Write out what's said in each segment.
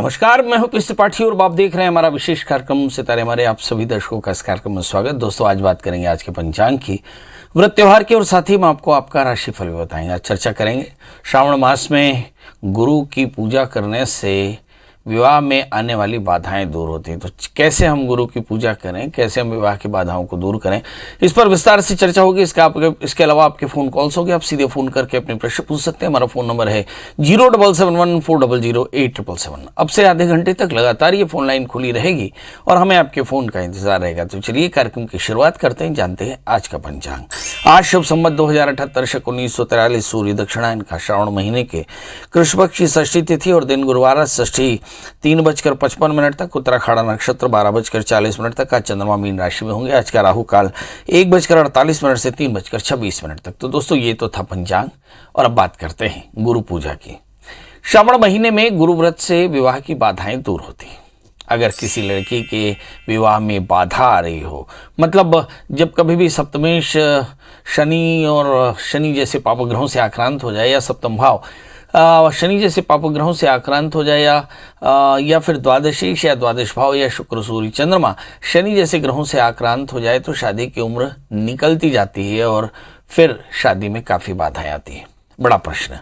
नमस्कार, मैं हूं पीएस त्रिपाठी और आप देख रहे हैं हमारा विशेष कार्यक्रम सितारे हमारे। आप सभी दर्शकों का इस कार्यक्रम में स्वागत। दोस्तों, आज बात करेंगे आज के पंचांग की, व्रत त्योहार की, और साथ ही हम आपको आपका राशिफल भी बताएंगे। आज चर्चा करेंगे श्रावण मास में गुरु की पूजा करने से विवाह में आने वाली बाधाएं दूर होती हैं। तो कैसे हम गुरु की पूजा करें, कैसे हम विवाह की बाधाओं को दूर करें, इस पर विस्तार से चर्चा होगी। इसके अलावा आपके फ़ोन कॉल्स होंगे, आप सीधे फ़ोन करके अपने प्रश्न पूछ सकते हैं। हमारा फ़ोन नंबर है 07714008777। अब से आधे घंटे तक लगातार ये फ़ोन लाइन खुली रहेगी और हमें आपके फ़ोन का इंतजार रहेगा। तो चलिए कार्यक्रम की शुरुआत करते हैं, जानते हैं आज का पंचांग। आज शुभ संवत 2078 शक 1943 सूर्य दक्षिणायन का श्रावण महीने के कृष्ण पक्ष की षष्ठी तिथि और दिन गुरुवार। षष्ठी 3:55 तक, उत्तराखाड़ा नक्षत्र 12:40 तक। आज चंद्रमा मीन राशि में होंगे। आज का राहु काल 1:48 से 3:26 तक। तो दोस्तों, ये तो था पंचांग और अब बात करते हैं गुरु पूजा की। श्रावण महीने में गुरु व्रत से विवाह की बाधाएं दूर होती हैं। अगर किसी लड़की के विवाह में बाधा आ रही हो, मतलब जब कभी भी सप्तमेश शनि और शनि जैसे पापग्रहों से आक्रांत हो जाए, या सप्तम भाव शनि जैसे पापग्रहों से आक्रांत हो जाए, या फिर द्वादशीश या द्वादश भाव या शुक्र सूर्य चंद्रमा शनि जैसे ग्रहों से आक्रांत हो जाए, तो शादी की उम्र निकलती जाती है और फिर शादी में काफ़ी बाधाएं आती हैं। बड़ा प्रश्न।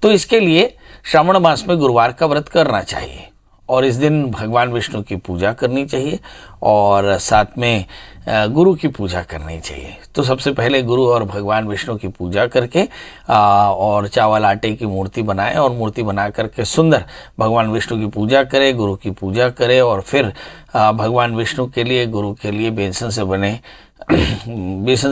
तो इसके लिए श्रावण मास में गुरुवार का व्रत करना चाहिए और इस दिन भगवान विष्णु की पूजा करनी चाहिए और साथ में गुरु की पूजा करनी चाहिए। तो सबसे पहले गुरु और भगवान विष्णु की पूजा करके और चावल आटे की मूर्ति बनाएं और मूर्ति बना करके सुंदर भगवान विष्णु की पूजा करें, गुरु की पूजा करें और फिर भगवान विष्णु के लिए, गुरु के लिए बेसन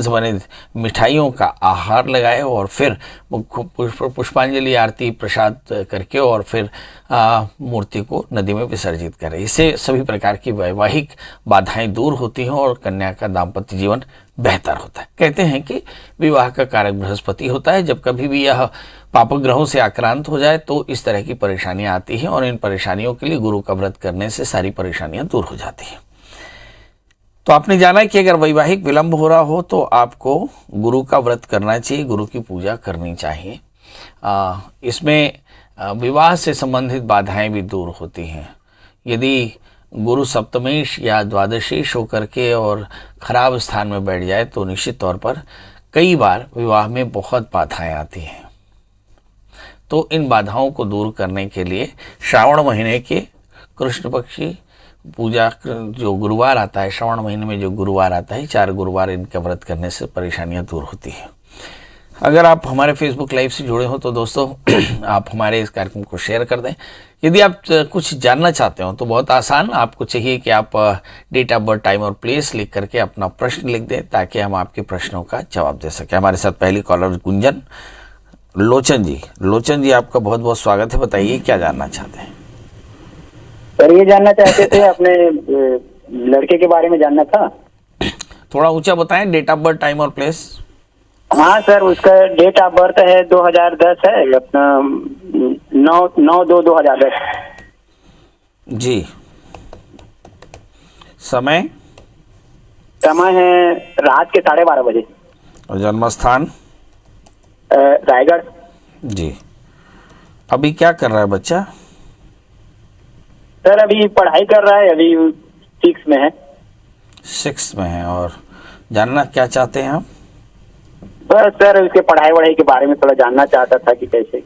से बने मिठाइयों का आहार लगाए और फिर पुष्पांजलि आरती प्रसाद करके और फिर मूर्ति को नदी में विसर्जित करें। इससे सभी प्रकार की वैवाहिक बाधाएं दूर होती हैं और कन्या का दाम्पत्य जीवन बेहतर होता है। कहते हैं कि विवाह का कारक बृहस्पति होता है। जब कभी भी यह पापग्रहों से आक्रांत हो जाए तो इस तरह की परेशानियां आती हैं और इन परेशानियों के लिए गुरु का व्रत करने से सारी परेशानियां दूर हो जाती हैं। तो आपने जाना है कि अगर वैवाहिक विलंब हो रहा हो तो आपको गुरु का व्रत करना चाहिए, गुरु की पूजा करनी चाहिए। इसमें विवाह से संबंधित बाधाएं भी दूर होती हैं। यदि गुरु सप्तमेश या द्वादशीश होकर के और खराब स्थान में बैठ जाए तो निश्चित तौर पर कई बार विवाह में बहुत बाधाएं आती हैं। तो इन बाधाओं को दूर करने के लिए श्रावण महीने के कृष्ण पक्षी पूजा जो गुरुवार आता है, श्रावण महीने में जो गुरुवार आता है, 4 गुरुवार इनका व्रत करने से परेशानियां दूर होती हैं। अगर आप हमारे फेसबुक लाइव से जुड़े हो तो दोस्तों आप हमारे इस कार्यक्रम को शेयर कर दें। यदि आप कुछ जानना चाहते हो तो बहुत आसान, आपको चाहिए कि आप डेट ऑफ बर्थ, टाइम और प्लेस लिख करके अपना प्रश्न लिख दें ताकि हम आपके प्रश्नों का जवाब दे सकें। हमारे साथ पहली कॉलर गुंजन लोचन जी। लोचन जी, आपका बहुत बहुत स्वागत है। बताइए क्या जानना चाहते हैं। सर, ये जानना चाहते थे, अपने लड़के के बारे में जानना था। थोड़ा ऊंचा बताएं, डेट ऑफ बर्थ, टाइम और प्लेस। हाँ सर, उसका डेट ऑफ बर्थ है 2010 है, अपना 9/2/2010 जी। समय है रात के 12:30 बजे। और जन्म स्थान रायगढ़ जी। अभी क्या कर रहा है बच्चा? सर, अभी पढ़ाई कर रहा है, अभी 6 में है। 6 में है। और जानना क्या चाहते हैं आप? बस सर, उसके पढ़ाई के बारे में थोड़ा जानना चाहता था कि कैसे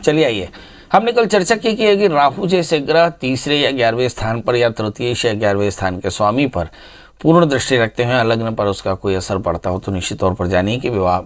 चलिए आइए, हमने कल चर्चा की कि अगर राहु जैसे ग्रह तीसरे या 11वें स्थान पर या तृतीय या 11वें स्थान के स्वामी पर पूर्ण दृष्टि रखते हैं, लग्न पर उसका कोई असर पड़ता हो तो निश्चित तौर पर जानिए कि विवाह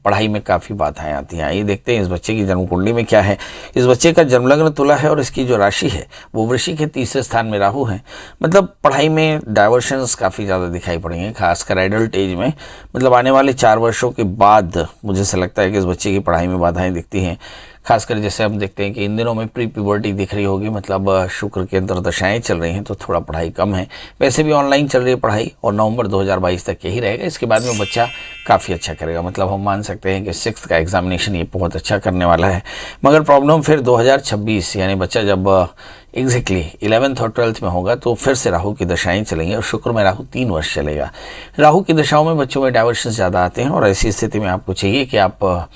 पढ़ाई में काफ़ी बाधाएं आती हैं। आइए देखते हैं इस बच्चे की जन्म कुंडली में क्या है। इस बच्चे का जन्म लग्न तुला है और इसकी जो राशि है वो वृश्चिक के तीसरे स्थान में राहु है। मतलब पढ़ाई में डाइवर्शंस काफ़ी ज़्यादा दिखाई पड़ेंगे, खासकर एडल्ट एज में। मतलब आने वाले 4 वर्षों के बाद मुझे ऐसा लगता है कि इस बच्चे की पढ़ाई में बाधाएँ दिखती हैं। खासकर जैसे हम देखते हैं कि इन दिनों में प्री प्यूबर्टी दिख रही होगी, मतलब शुक्र के अंतर्दशाएं चल रही हैं तो थोड़ा पढ़ाई कम है। वैसे भी ऑनलाइन चल रही है पढ़ाई और नवंबर 2022 तक यही रहेगा। इसके बाद में बच्चा काफ़ी अच्छा करेगा। मतलब हम मान सकते हैं कि 6th का एग्जामिनेशन ये बहुत अच्छा करने वाला है। मगर प्रॉब्लम फिर 2026 यानी बच्चा जब एग्जैक्टली 11th और 12th में होगा तो फिर से राहु की दशाएं चलेंगी और शुक्र में राहु 3 वर्ष चलेगा। राहु की दशाओं में बच्चों में डाइवर्शन ज़्यादा आते हैं और ऐसी स्थिति में आपको चाहिए कि आप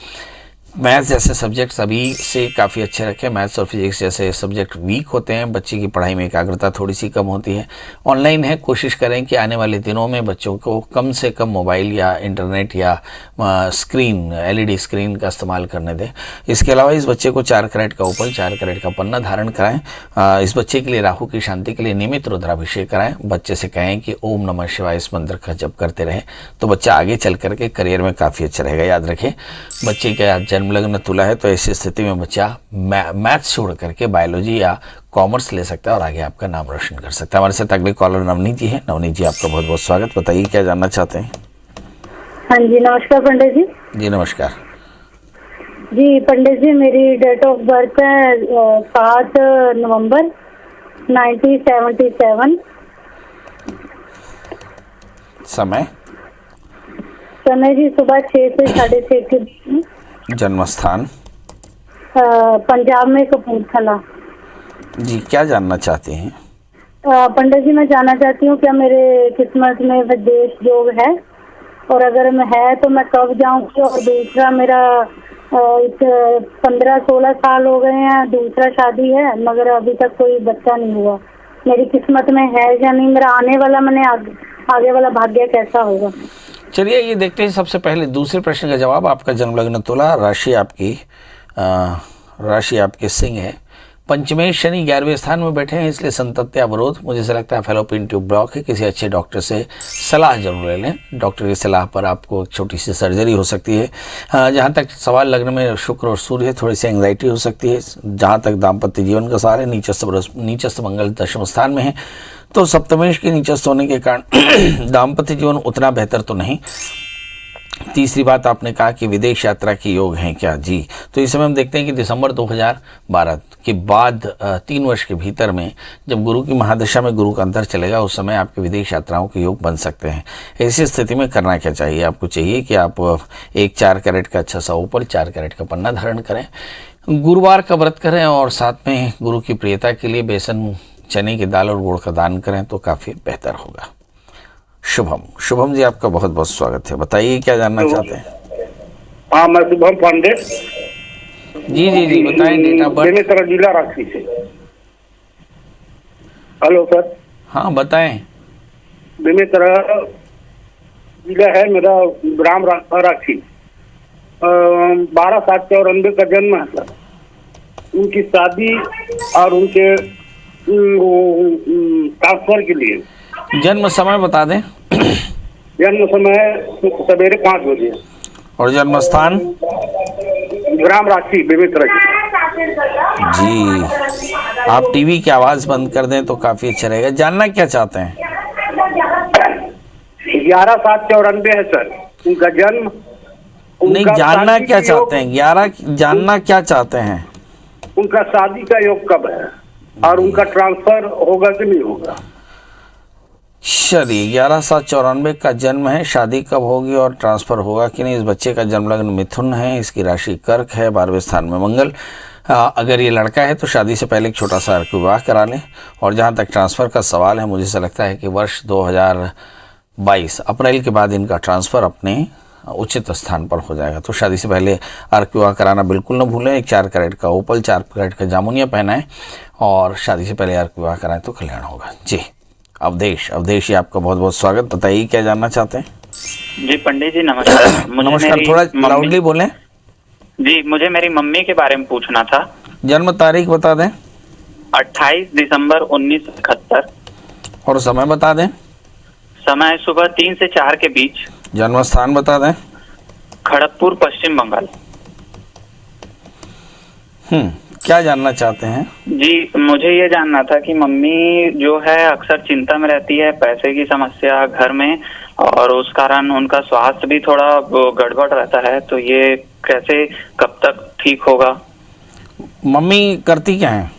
मैथ्स जैसे सब्जेक्ट्स अभी से काफ़ी अच्छे रखें। मैथ्स और फिजिक्स जैसे सब्जेक्ट वीक होते हैं, बच्चे की पढ़ाई में एकाग्रता थोड़ी सी कम होती है। ऑनलाइन है, कोशिश करें कि आने वाले दिनों में बच्चों को कम से कम मोबाइल या इंटरनेट या स्क्रीन, एलईडी स्क्रीन का इस्तेमाल करने दें। इसके अलावा इस बच्चे को 4 कैरेट का उपल, 4 कैरेट का पन्ना धारण कराएं। इस बच्चे के लिए राहु की शांति के लिए नियमित रुद्राभिषेक कराएं। बच्चे से कहें कि ओम नमः शिवाय इस मंत्र का जप करते रहें, तो बच्चा आगे चल करके करियर में काफ़ी अच्छा रहेगा। याद रखें, बच्चे का जन्म लग्न तुला है, तो ऐसी स्थिति में बच्चा मैथ्स छोड़ करके बायोलॉजी या कॉमर्स ले सकता है और आगे आपका नाम रोशन कर सकता है। हमारे साथ अगले कॉलर नवनीत जी है। नवनीत जी, आपका बहुत बहुत स्वागत। बताइए क्या जानना चाहते हैं। हाँ जी, नमस्कार पंडित जी। जी नमस्कार जी पंडित जी, मेरी डेट ऑफ बर्थ है 7 नवंबर 1977। समय समय जी सुबह 6 से 6:30 के बीच में। जन्म स्थान पंजाब में कपूरथला। जी, क्या जानना चाहते हैं। पंडित जी, मैं जानना चाहती हूँ क्या मेरे किस्मत में विदेश योग है, और अगर मैं है तो मैं कब जाऊँगी। और दूसरा, मेरा 15-16 साल हो गए हैं, दूसरा शादी है मगर अभी तक कोई बच्चा नहीं हुआ। मेरी किस्मत में है या नहीं, मेरा आने वाला आगे वाला भाग्य कैसा होगा। चलिए ये देखते हैं। सबसे पहले दूसरे प्रश्न का जवाब। आपका जन्म लग्न तुला, राशि आपकी सिंह है। पंचमें शनि 11वें स्थान में बैठे हैं, इसलिए संतत्या अवरोध, मुझे से लगता है फैलोपियन ट्यूब ब्लॉक है। किसी अच्छे डॉक्टर से सलाह जरूर ले लें। डॉक्टर की सलाह पर आपको एक छोटी सी सर्जरी हो सकती है। जहाँ तक सवाल लग्न में शुक्र और सूर्य है, थोड़ी सी एंग्जाइटी हो सकती है। जहाँ तक दाम्पत्य जीवन का सवाल है, नीचस्थ मंगल 10वें स्थान में है, तो सप्तमेश के नीचस्थ होने के कारण दाम्पत्य जीवन उतना बेहतर तो नहीं। तीसरी बात, आपने कहा कि विदेश यात्रा के योग हैं क्या। जी, तो इस समय हम देखते हैं कि दिसंबर 2012 के बाद 3 वर्ष के भीतर में जब गुरु की महादशा में गुरु का अंतर चलेगा, उस समय आपके विदेश यात्राओं के योग बन सकते हैं। ऐसी स्थिति में करना क्या चाहिए। आपको चाहिए कि आप एक 4 कैरेट का अच्छा सा उपल, 4 कैरेट का पन्ना धारण करें, गुरुवार का व्रत करें और साथ में गुरु की प्रियता के लिए बेसन, चने की दाल और गुड़ का दान करें तो काफ़ी बेहतर होगा। शुभम जी, आपका बहुत बहुत स्वागत है। बताइए क्या जानना चाहते हैं। हाँ, मैं शुभम पांडे। जी बताएं। Date of birth. बेमेतरा जिला रांची से। Hello sir. हाँ बताएं। बेमेतरा जिला है मेरा, ग्राम रांची। 12/7/94 का जन्म है सर। उनकी शादी और उनके ट्रांसफर के लिए। जन्म समय बता दें। जन्म समय सवेरे 5 बजे। और जन्म स्थान ग्राम रांची, बेमेतरा जी। आप टीवी की आवाज बंद कर दें तो काफी अच्छा रहेगा। जानना क्या चाहते हैं। 11/7/94 है सर उनका जन्म। नहीं, जानना क्या चाहते हैं। 11 जानना क्या चाहते हैं। उनका शादी का योग कब है और उनका ट्रांसफर होगा कि नहीं होगा। चलिए, 11/7/94 का जन्म है, शादी कब होगी और ट्रांसफर होगा कि नहीं। इस बच्चे का जन्म लग्न मिथुन है, इसकी राशि कर्क है, 12वें स्थान में मंगल। अगर ये लड़का है तो शादी से पहले एक छोटा सा विवाह करा लें। और जहाँ तक ट्रांसफ़र का सवाल है, मुझे ऐसा लगता है कि वर्ष 2022 अप्रैल के बाद इनका ट्रांसफ़र अपने उचित स्थान पर हो जाएगा। तो शादी से पहले अर्क विवाह कराना बिल्कुल न भूलें। एक 4 कैरेट का ओपल, 4 कैरेट का जामुनिया पहनाएं और शादी से पहले अर्क विवाह कराएं तो कल्याण होगा। जी, अवधेश जी, आपका बहुत बहुत स्वागत। बताइए क्या जानना चाहते हैं। जी पंडित जी नमस्कार। नमस्कार, थोड़ा लाउडली बोलें। जी, मुझे मेरी मम्मी के बारे में पूछना था। जन्म तारीख बता दें। 28 दिसंबर 1971। और समय बता दें। समय सुबह 3 से 4 के बीच। जन्म स्थान बता दें। खड़गपुर, पश्चिम बंगाल। क्या जानना चाहते हैं। जी, मुझे ये जानना था कि मम्मी जो है अक्सर चिंता में रहती है, पैसे की समस्या घर में, और उस कारण उनका स्वास्थ्य भी थोड़ा गड़बड़ रहता है। तो ये कैसे, कब तक ठीक होगा। मम्मी करती क्या है।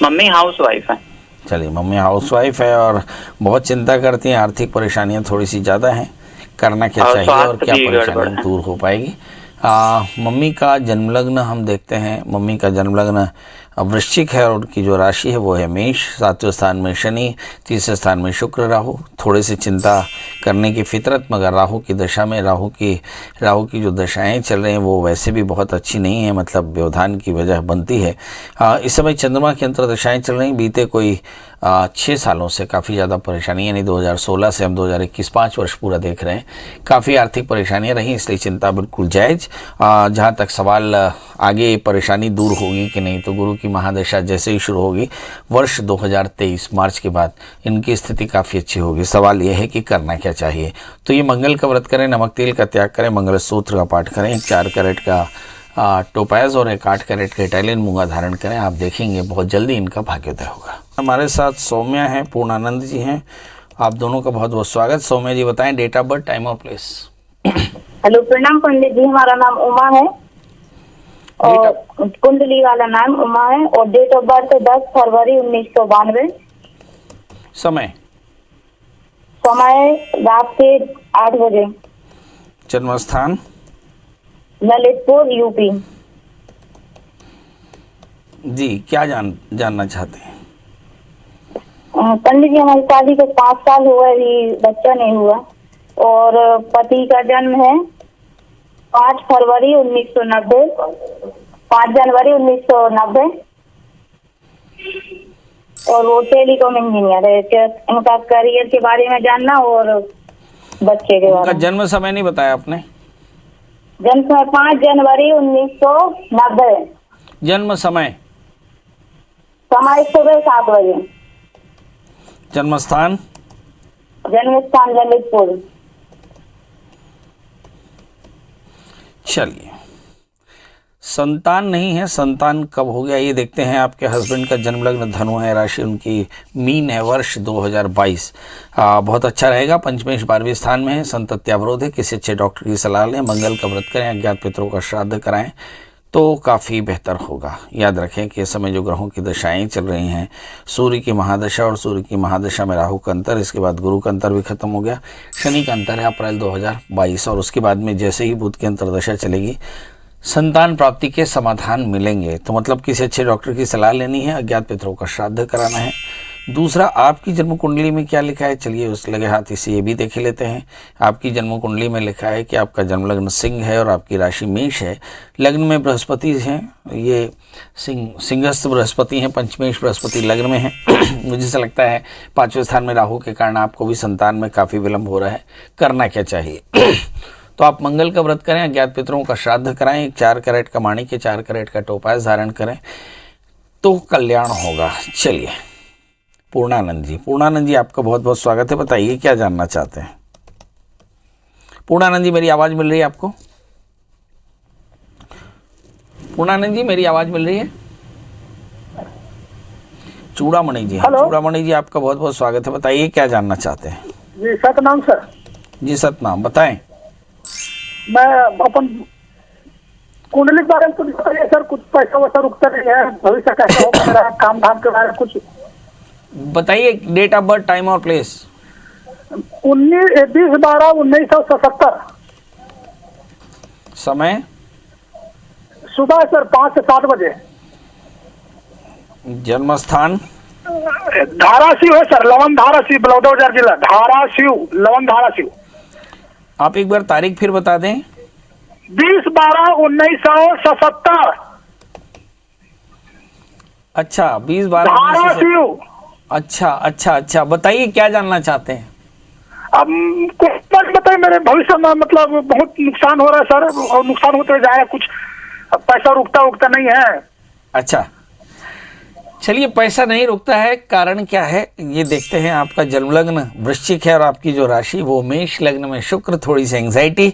मम्मी हाउसवाइफ है। चलिए, मम्मी हाउसवाइफ है और बहुत चिंता करती हैं। आर्थिक परेशानियां थोड़ी सी ज़्यादा हैं। करना क्या चाहिए और क्या परेशानी दूर हो पाएगी। मम्मी का जन्म लग्न हम देखते हैं, मम्मी का जन्म लग्न वृश्चिक है और उनकी जो राशि है वो है मेष। 7वें स्थान में शनि, 3रे स्थान में शुक्र, राहु। थोड़े से चिंता करने की फितरत, मगर राहु की दशा में राहु की जो दशाएं चल रही हैं वो वैसे भी बहुत अच्छी नहीं है, मतलब व्यवधान की वजह बनती है। इस समय चंद्रमा की अंतर्दशाएं चल रही, बीते कोई 6 सालों से काफ़ी ज़्यादा परेशानी, यानी 2016 से हम 2021 5 वर्ष पूरा देख रहे हैं, काफ़ी आर्थिक परेशानियां रही, इसलिए चिंता बिल्कुल जायज़। जहाँ तक सवाल आगे परेशानी दूर होगी कि नहीं, तो गुरु की महादशा जैसे ही शुरू होगी वर्ष 2023 मार्च के बाद इनकी स्थिति काफ़ी अच्छी होगी। सवाल यह है कि करना क्या चाहिए। तो ये मंगल का व्रत करें, नमक तेल का त्याग करें, मंगल सूत्र का पाठ करें, 4 कैरेट का टोपाज और 8 कैरेट का इटालियन मूंगा धारण करें। आप देखेंगे बहुत जल्दी इनका भाग्योदय होगा। हमारे साथ सौम्या हैं, पूर्णानंद जी हैं, आप दोनों का बहुत बहुत स्वागत। सौम्या जी बताएं डेट ऑफ बर्थ, टाइम और प्लेस। हेलो, प्रणाम पंडित जी। हमारा नाम उमा है और कुंडली वाला नाम उमा है और डेट ऑफ बर्थ 10 फरवरी 1992। समय रात के 8 बजे। जन्म स्थान ललितपुर, यूपी। जी, क्या जानना चाहते हैं? पंडित जी, हमारी शादी को 5 साल हुआ, अभी बच्चा नहीं हुआ और पति का जन्म है 5 फरवरी 1990, 5 जनवरी 1990 और वो टेलीकॉम इंजीनियर है। उनका करियर के बारे में जानना और बच्चे के बारे में। जन्म समय नहीं बताया आपने? जन्म समय 5 जनवरी 1990। जन्म समय सुबह 7 बजे। जन्म स्थान ललितपुर। चलिए, संतान नहीं है, संतान कब हो गया ये देखते हैं। आपके हस्बैंड का जन्म लग्न धनु है, राशि उनकी मीन है, वर्ष 2022 बहुत अच्छा रहेगा। पंचमेश 12वें स्थान में है, संतत्यावरोध है, किसी अच्छे डॉक्टर की सलाह लें, मंगल का व्रत करें, अज्ञात पितरों का श्राद्ध कराएं तो काफ़ी बेहतर होगा। याद रखें कि इस समय जो ग्रहों की दशाएं चल रही हैं, सूर्य की महादशा और सूर्य की महादशा में राहु का अंतर, इसके बाद गुरु का अंतर भी खत्म हो गया, शनि का अंतर है अप्रैल 2022 और उसके बाद में जैसे ही बुध की अंतर्दशा चलेगी संतान प्राप्ति के समाधान मिलेंगे। तो मतलब किसी अच्छे डॉक्टर की सलाह लेनी है, अज्ञात पितरों का श्राद्ध कराना है। दूसरा, आपकी जन्म कुंडली में क्या लिखा है, चलिए उस लगे हाथ इसे ये भी देख लेते हैं। आपकी जन्म कुंडली में लिखा है कि आपका जन्म लग्न सिंह है और आपकी राशि मेष है, लग्न में बृहस्पति हैं, ये सिंहस्थ बृहस्पति हैं, पंचमेश बृहस्पति लग्न में है। मुझे ऐसा लगता है 5वें स्थान में राहु के कारण आपको भी संतान में काफ़ी विलंब हो रहा है। करना क्या चाहिए? तो आप मंगल का व्रत करें, अज्ञात पितरों का श्राद्ध कराएं, 4 कैरेट का माणिक के 4 कैरेट का टोपाज धारण करें तो कल्याण होगा। चलिए, पूर्णानंद जी आपका बहुत बहुत स्वागत है। बताइए क्या जानना चाहते हैं? पूर्णानंद जी, मेरी आवाज मिल रही है आपको? पूर्णानंद जी, मेरी आवाज मिल रही है? चूड़ामणि जी, चूड़ामणि जी आपका बहुत बहुत स्वागत है। बताइए क्या जानना चाहते हैं? जी सतनाम सर। जी सतनाम, बताएं। मैं अपन कुंडली के बारे में कुछ बताइए सर। कुछ पैसा वैसा रुकता नहीं है, भविष्य कैसा होगा मेरा, काम धाम के बारे में कुछ बताइए। डेट ऑफ बर्थ, टाइम और प्लेस। 20/12/1977। समय सुबह सर 5 से 7 बजे। जन्म स्थान धाराशिव है सर, लवन धाराशिव, बलौदाबाजार जिला, धाराशिव, लवन धाराशिव। आप एक बार तारीख फिर बता दें। 20/12/1977। अच्छा, 20/12 धाराशिव। अच्छा, बताइए क्या जानना चाहते हैं? अब कुछ बताइए, मेरे भविष्य में मतलब बहुत नुकसान हो रहा है सर, और नुकसान होते जा रहा है, कुछ पैसा रुकता नहीं है। अच्छा, चलिए, पैसा नहीं रुकता है, कारण क्या है ये देखते हैं। आपका जन्म लग्न वृश्चिक है और आपकी जो राशि वो मेष, लग्न में शुक्र, थोड़ी सी एंग्जाइटी।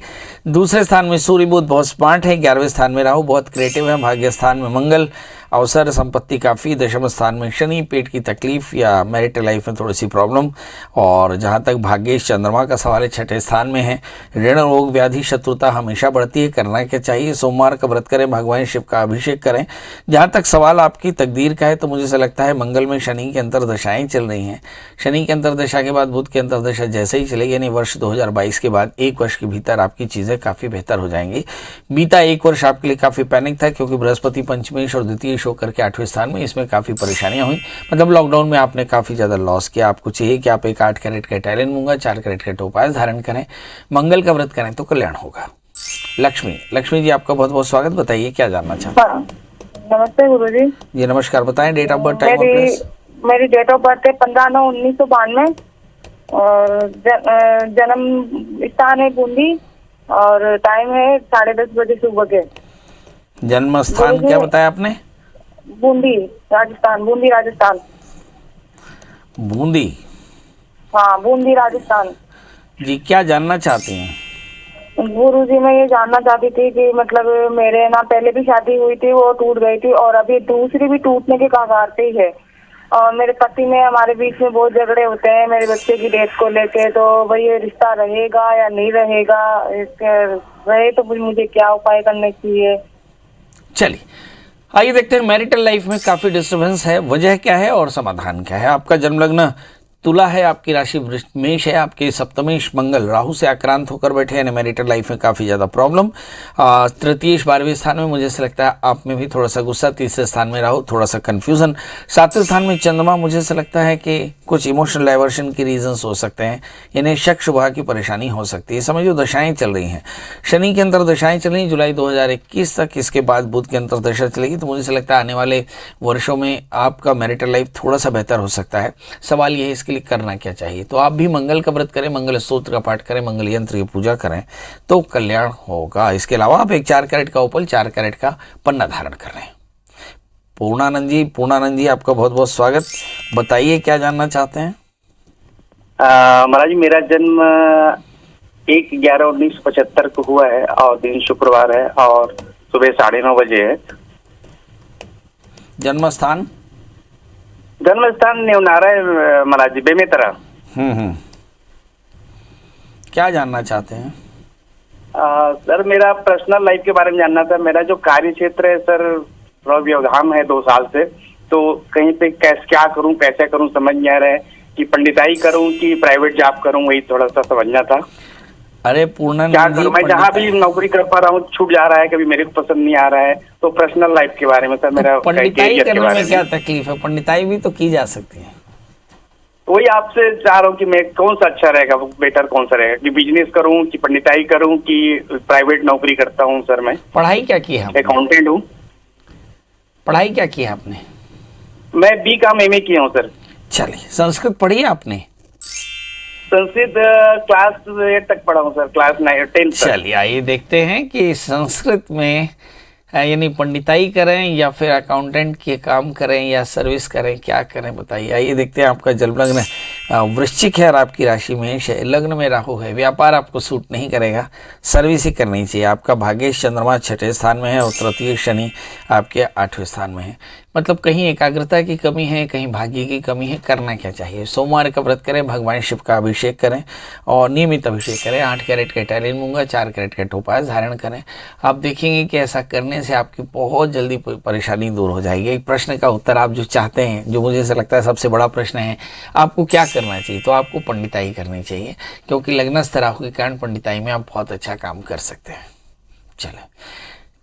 दूसरे स्थान में सूर्य बुध बहुत स्मार्ट है, 11वें स्थान में राहु बहुत क्रिएटिव है, भाग्य स्थान में मंगल अवसर संपत्ति काफ़ी, दशम स्थान में शनि, पेट की तकलीफ या मैरिटल लाइफ में थोड़ी सी प्रॉब्लम। और जहाँ तक भाग्येश चंद्रमा का सवाल है, छठे स्थान में है। ऋण, रोग, व्याधि, शत्रुता हमेशा बढ़ती है। करना क्या चाहिए? सोमवार का व्रत करें, भगवान शिव का अभिषेक करें। जहाँ तक सवाल आपकी तकदीर का है, तो मुझे ऐसा लगता है मंगल में शनि की अंतर्दशाएं चल रही हैं। शनि की अंतर्दशा के बाद बुध की अंतर्दशा जैसे ही चलेगी, यानी वर्ष 2022 के बाद 1 वर्ष के भीतर आपकी चीज़ें काफ़ी बेहतर हो जाएंगी। बीता 1 वर्ष आपके लिए काफ़ी पैनिक था, क्योंकि बृहस्पति पंचमेश और द्वितीय शो करके 8वें स्थान में, इसमें काफ़ी परेशानियां हुई। मतलब लॉकडाउन में आपने काफ़ी ज़्यादा लॉस किया। आपको चाहिए कि आप एक 8 कैरेट का इटालियन मूंगा, 4 कैरेट का टोपाज धारण करें, मंगल का व्रत करें तो कल्याण होगा। लक्ष्मी जी, आपका बहुत बहुत स्वागत। बताइए क्या जानना चाहते हैं? नमस्ते गुरुजी। जी नमस्कार, बताएं डेट ऑफ बर्थ, टाइम और प्लेस। मेरी डेट ऑफ बर्थ है 15/9/1992 और जन्म स्थान है बूंदी और टाइम है 10:30 बजे सुबह के। जन्म स्थान क्या बताया आपने? बूंदी राजस्थान। बूंदी राजस्थान। बूंदी? हाँ, बूंदी राजस्थान। जी, क्या जानना चाहती हैं? गुरुजी, मैं ये जानना चाहती थी कि मतलब मेरे ना पहले भी शादी हुई थी, वो टूट गई थी और अभी दूसरी भी टूटने के कगार पे ही है। और मेरे पति में हमारे बीच में बहुत झगड़े होते हैं मेरे बच्चे की डेट को लेके। तो भाई ये रिश्ता रहेगा या नहीं रहेगा? रहे तो मुझे क्या उपाय करने चाहिए? चलिए आइए देखते हैं। मैरिटल लाइफ में काफ़ी डिस्टर्बेंस है, वजह क्या है और समाधान क्या है? आपका जन्म लग्न तुला है, आपकी राशि मेष है, आपके सप्तमेश मंगल राहु से आक्रांत होकर बैठे हैं। मैरिटल लाइफ में काफ़ी ज़्यादा प्रॉब्लम। तृतीय 12वें स्थान में मुझे ऐसा लगता है आप में भी थोड़ा सा गुस्सा। तीसरे स्थान में राहु, थोड़ा सा कन्फ्यूजन। 7वें स्थान में चंद्रमा, मुझे ऐसा लगता है कि कुछ इमोशनल डाइवर्शन के रीजंस हो सकते हैं, यानी शक शुबह की परेशानी हो सकती है। समझो दशाएं चल रही हैं। शनि की अंतर्दशाएं चल रही हैं जुलाई 2021 तक, इसके बाद बुध की अंतर्दशा चलेगी। तो मुझे ऐसा लगता है आने वाले वर्षों में आपका मैरिटल लाइफ थोड़ा सा बेहतर हो सकता है। सवाल ये है इसके लिए करना क्या चाहिए? तो आप भी मंगल का व्रत करें, मंगल स्तोत्र का पाठ करें, मंगल यंत्र की पूजा करें तो कल्याण होगा। इसके अलावा आप एक 4 कैरेट का उपल, 4 कैरेट का पन्ना धारण कर रहे हैं। पूर्णानंद जी आपका बहुत बहुत स्वागत। बताइए क्या जानना चाहते हैं? महाराज जी, मेरा जन्म 1/11/1975 को हुआ है और दिन शुक्रवार है और सुबह 9:30 बजे है। जन्म स्थान नेवनारा है महाराज जी, बेमेतरा। क्या जानना चाहते हैं? सर, मेरा पर्सनल लाइफ के बारे में जानना था। मेरा जो कार्य क्षेत्र है सर, थोड़ा व्यवधान है 2 साल से। तो कहीं पे क्या करूं, कैसे करूं, समझ नहीं आ रहा है कि पंडिताई करूं कि प्राइवेट जॉब करूं, वही थोड़ा सा समझना था। अरे पूर्णानंद क्या करूं? मैं जहाँ भी नौकरी कर पा रहा हूँ छूट जा रहा है, कभी मेरे को पसंद नहीं आ रहा है। तो पर्सनल लाइफ के बारे में सर, मेरा पंडिताई करने में क्या तकलीफ है? पंडिताई भी तो की जा सकती है। वही आपसे चाह रहा हूँ कि मैं कौन सा अच्छा रहेगा, बेटर कौन सा रहेगा, कि बिजनेस करूँ कि पंडिताई करूँ कि प्राइवेट नौकरी करता हूँ सर। मैं पढ़ाई क्या की है? अकाउंटेंट हूँ। पढ़ाई क्या की है आपने? मैं BCom MA किया हूँ सर। चलिए, संस्कृत पढ़ी है आपने? संस्कृत क्लास 8 तक पढ़ा हूँ सर, क्लास 9 10 तक। चलिए आइए देखते हैं कि संस्कृत में यानी पंडिताई करें या फिर अकाउंटेंट के काम करें या सर्विस करें, क्या करें बताइए। आइए देखते हैं। आपका जन्म लग्न वृश्चिक है और आपकी राशि मेष है, लग्न में राहु है। व्यापार आपको सूट नहीं करेगा, सर्विस ही करनी चाहिए। आपका भाग्येश चंद्रमा 6ठे स्थान में है और तृतीय शनि आपके 8वें स्थान में है। मतलब कहीं एकाग्रता की कमी है, कहीं भाग्य की कमी है। करना क्या चाहिए? सोमवार का व्रत करें, भगवान शिव का अभिषेक करें और नियमित अभिषेक करें। 8 कैरेट का इटालियन मूंगा, 4 कैरेट का टोपाज धारण करें। आप देखेंगे कि ऐसा करने से आपकी बहुत जल्दी परेशानी दूर हो जाएगी। एक प्रश्न का उत्तर आप जो चाहते हैं, जो मुझे ऐसा लगता है सबसे बड़ा प्रश्न है, आपको क्या करना चाहिए? तो आपको पंडिताई करनी चाहिए, क्योंकि लग्नस्थ राहु के कारण पंडिताई में आप बहुत अच्छा काम कर सकते हैं।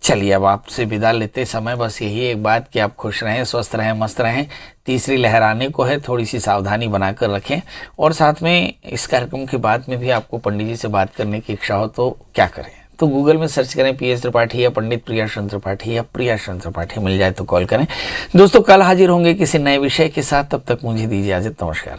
चलिए अब आपसे विदा लेते समय बस यही एक बात कि आप खुश रहें, स्वस्थ रहें, मस्त रहें। तीसरी लहर आने को है, थोड़ी सी सावधानी बनाकर रखें। और साथ में इस कार्यक्रम के बाद में भी आपको पंडित जी से बात करने की इच्छा हो तो क्या करें? तो गूगल में सर्च करें PS त्रिपाठी या पंडित प्रियाशरण त्रिपाठी या प्रियाशरण त्रिपाठी, मिल जाए तो कॉल करें। दोस्तों कल हाजिर होंगे किसी नए विषय के साथ, तब तक मुझे दीजिए इजाजत। नमस्कार।